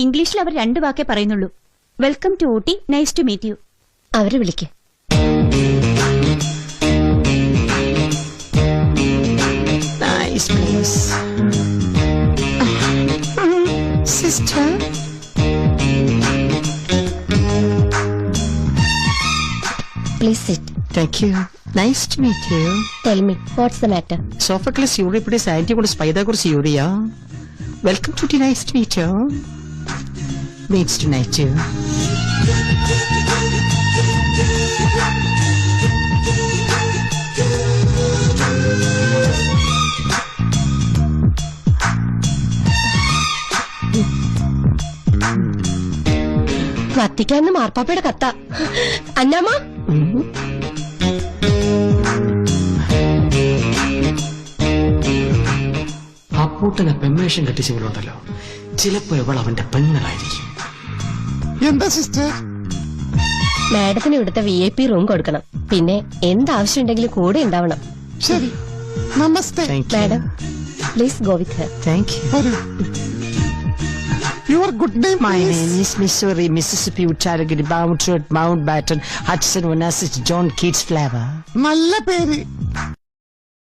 ഇംഗ്ലീഷിൽ അവർ 2 വാക്കേ പറയുന്നുള്ളൂ. Welcome to Ooty, nice to meet you. അവരെ വിളിക്ക്. Nice place. Sister. Please sit. Thank you. Nice to meet you. Tell me, what's the matter? Sophocles Euripides Antiochus Pythagoras Euria. Welcome to the nice to meet you. Meets to meet you. വത്തിക്കാന്ന് മാർപ്പാപ്പയുടെ കത്ത. അന്നാമ്മ, അപ്പൂട്ടനെ പെമ്മേഷം കെട്ടിച്ചവരുണ്ടല്ലോ, ചിലപ്പോ ഇവൾ അവന്റെ പെങ്ങളായിരിക്കും. എന്താ sister? മാഡത്തിന് ഇവിടുത്തെ VIP room കൊടുക്കണം. പിന്നെ എന്താവശ്യം ഉണ്ടെങ്കിലും കൂടെ ഉണ്ടാവണം. ശരി, നമസ്തേ. Thank you. Madam, please go with Har. Thank you. വരൂ. Your good name, My please? name is Missouri, Mississippi, Uttarakhand, Mountbatten, Hudson, Onassis, John Keats Flower. നല്ല പേര്.